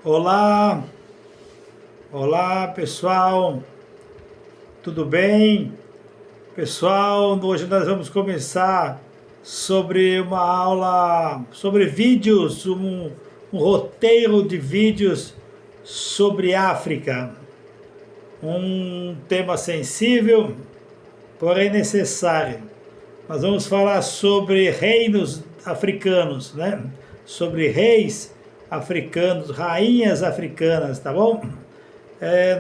Olá, olá pessoal, tudo bem? Pessoal, hoje nós vamos começar sobre uma aula sobre vídeos, um roteiro de vídeos sobre África. Um tema sensível, porém necessário. Nós vamos falar sobre reinos africanos, né? Sobre reis africanos, rainhas africanas, tá bom?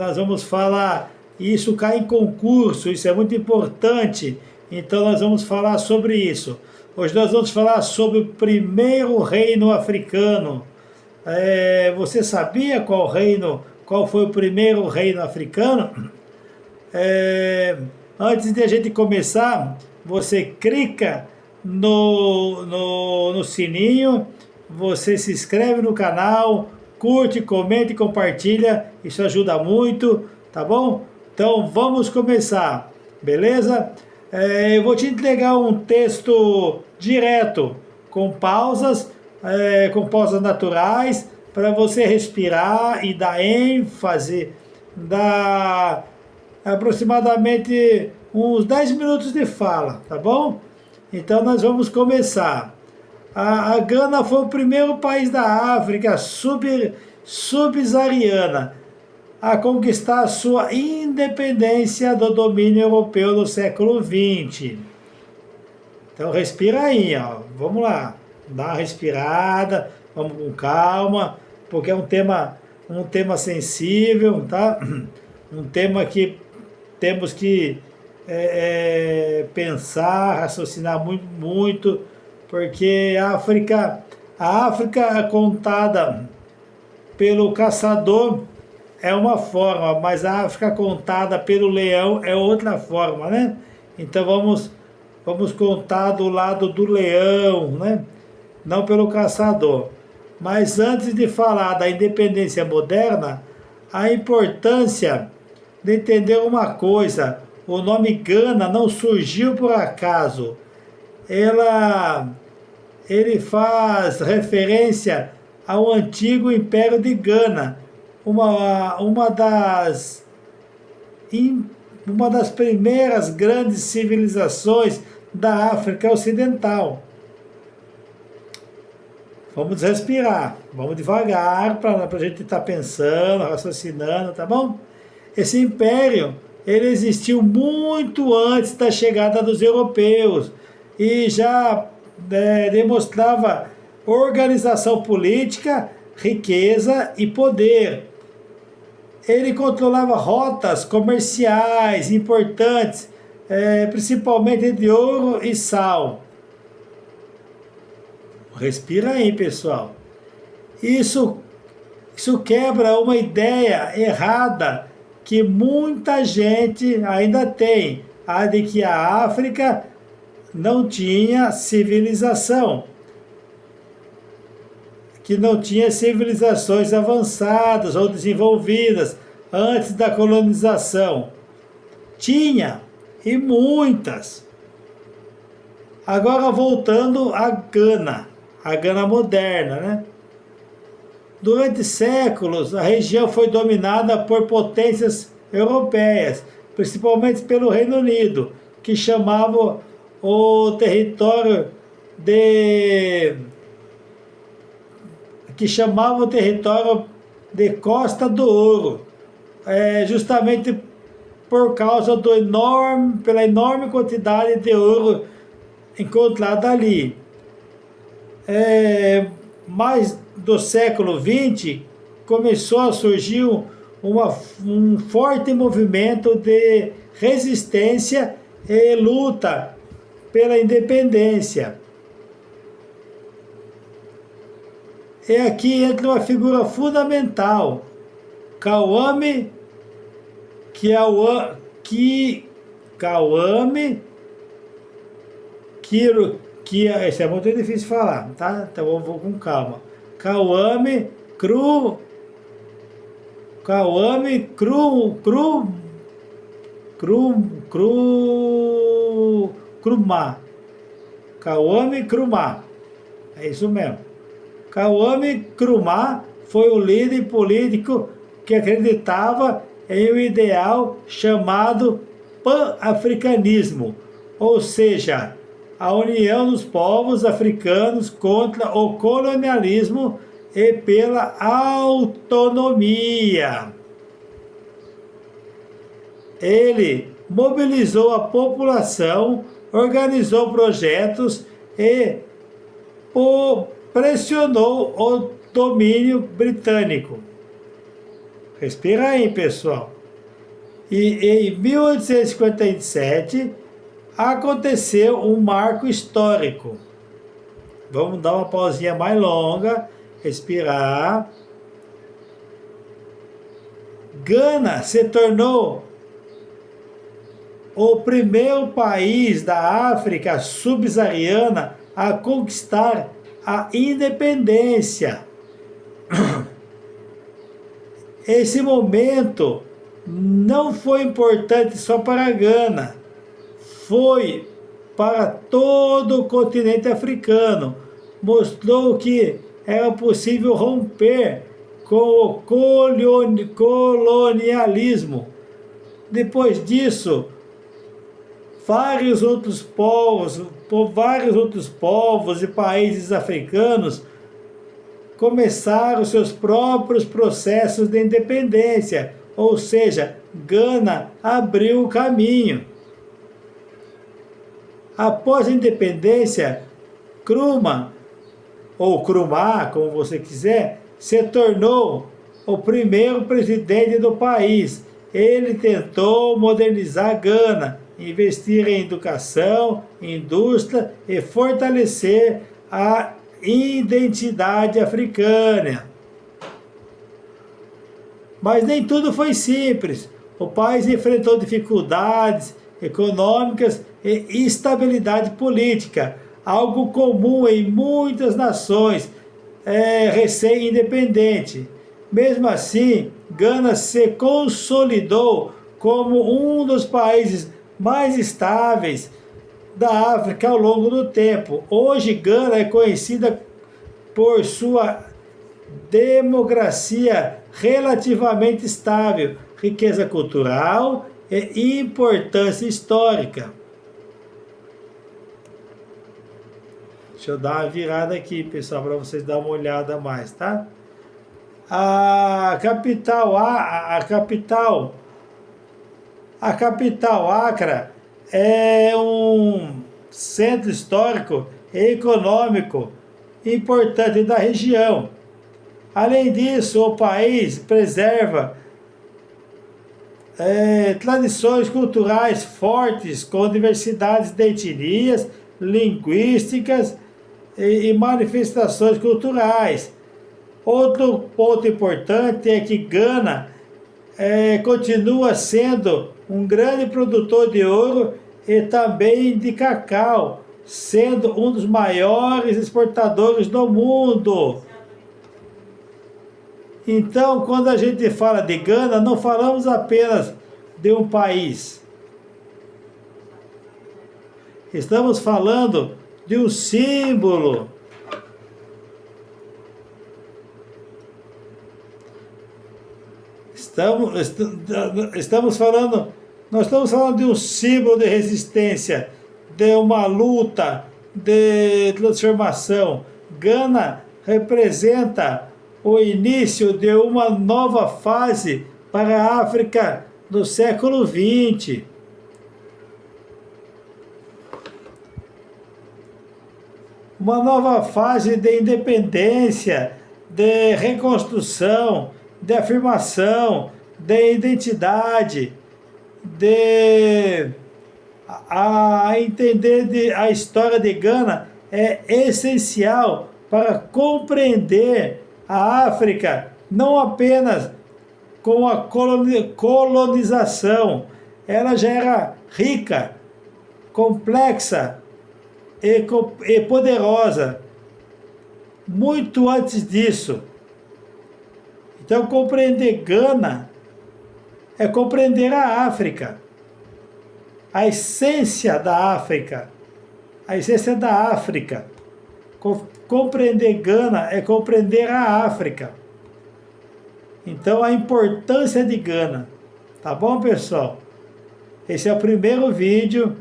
Nós vamos falar, isso cai em concurso, isso é muito importante, então nós vamos falar sobre isso. Hoje nós vamos falar sobre o primeiro reino africano. Você sabia qual foi o primeiro reino africano? Antes de a gente começar, você clica no sininho, você se inscreve no canal, curte, comenta e compartilha, isso ajuda muito, tá bom? Então vamos começar, beleza? Eu vou te entregar um texto direto, com pausas naturais, para você respirar e dar ênfase, dar aproximadamente uns 10 minutos de fala, tá bom? Então nós vamos começar. A Gana foi o primeiro país da África subsaariana a conquistar a sua independência do domínio europeu no século XX. Então respira aí, ó. Vamos lá. Dá uma respirada, vamos com calma, porque é um tema sensível, tá? Um tema que temos que pensar, raciocinar muito, muito, porque a África é contada pelo caçador é uma forma, mas a África contada pelo leão é outra forma, né? Então vamos contar do lado do leão, né? Não pelo caçador. Mas antes de falar da independência moderna, a importância de entender uma coisa: o nome Gana não surgiu por acaso. Ele faz referência ao antigo Império de Gana, uma das, uma das primeiras grandes civilizações da África Ocidental. Vamos respirar, vamos devagar para a gente estar pensando, raciocinando, tá bom? Esse império, ele existiu muito antes da chegada dos europeus e já demonstrava organização política, riqueza e poder. Ele controlava rotas comerciais importantes, principalmente de ouro e sal. Respira aí, pessoal. Isso quebra uma ideia errada que muita gente ainda tem, a de que a África não tinha civilização, que não tinha civilizações avançadas ou desenvolvidas antes da colonização. Tinha, e muitas. Agora voltando à a Gana moderna, né? Durante séculos, a região foi dominada por potências europeias, principalmente pelo Reino Unido, que chamava o território de Costa do Ouro, justamente por causa pela enorme quantidade de ouro encontrada ali. Mais do século XX, começou a surgir um forte movimento de resistência e luta pela independência. E aqui entra uma figura fundamental, Kwame esse é muito difícil de falar, tá? Então eu vou com calma. Kwame Nkrumah. Kwame Nkrumah. É isso mesmo. Kwame Nkrumah foi um líder político que acreditava em um ideal chamado pan-africanismo, ou seja, a união dos povos africanos contra o colonialismo e pela autonomia. Ele mobilizou a população, organizou projetos e pressionou o domínio britânico. Respira aí, pessoal. E em 1857 aconteceu um marco histórico. Vamos dar uma pausinha mais longa, respirar. Gana se tornou o primeiro país da África subsaariana a conquistar a independência. Esse momento não foi importante só para Gana, foi para todo o continente africano. Mostrou que era possível romper com o colonialismo. Depois disso, vários outros povos e países africanos começaram seus próprios processos de independência, ou seja, Gana abriu o caminho. Após a independência, Nkrumah, ou Nkrumah, como você quiser, se tornou o primeiro presidente do país. Ele tentou modernizar Gana, investir em educação, indústria e fortalecer a identidade africana. Mas nem tudo foi simples. O país enfrentou dificuldades econômicas e instabilidade política, algo comum em muitas nações recém-independentes. Mesmo assim, Gana se consolidou como um dos países mais estáveis da África ao longo do tempo. Hoje, Gana é conhecida por sua democracia relativamente estável, riqueza cultural e importância histórica. Deixa eu dar uma virada aqui, pessoal, para vocês darem uma olhada a mais, tá? A capital Accra é um centro histórico e econômico importante da região. Além disso, o país preserva tradições culturais fortes, com diversidades de etnias, linguísticas e manifestações culturais. Outro ponto importante é que Gana continua sendo um grande produtor de ouro e também de cacau, sendo um dos maiores exportadores do mundo. Então, quando a gente fala de Gana, não falamos apenas de um país. Estamos falando de um símbolo. Nós estamos falando de um símbolo de resistência, de uma luta, de transformação. Gana representa o início de uma nova fase para a África no século XX. Uma nova fase de independência, de reconstrução, de afirmação, de identidade, entender a história de Gana é essencial para compreender a África, não apenas com a colonização. Ela já era rica, complexa e poderosa, muito antes disso. Então, compreender Gana é compreender a África, a essência da África, a essência da África. Compreender Gana é compreender a África. Então, a importância de Gana. Tá bom, pessoal? Esse é o primeiro vídeo.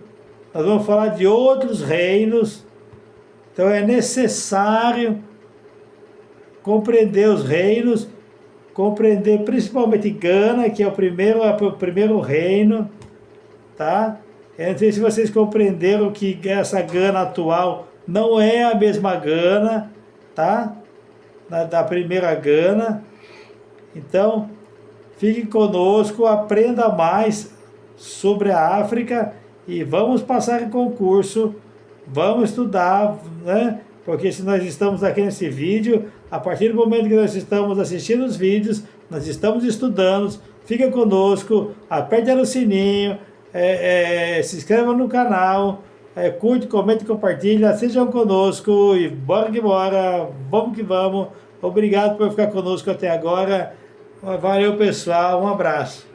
Nós vamos falar de outros reinos. Então, é necessário compreender os reinos, compreender principalmente Gana, que é o primeiro reino, tá? Eu não sei se vocês compreenderam que essa Gana atual não é a mesma Gana, tá? Da primeira Gana. Então, fique conosco, aprenda mais sobre a África e vamos passar em concurso, vamos estudar, né? Porque se nós estamos aqui nesse vídeo, a partir do momento que nós estamos assistindo os vídeos, nós estamos estudando, fica conosco, aperte no sininho, se inscreva no canal, curte, comente, compartilha, sejam conosco e bora que bora, vamos que vamos. Obrigado por ficar conosco até agora. Valeu, pessoal, um abraço.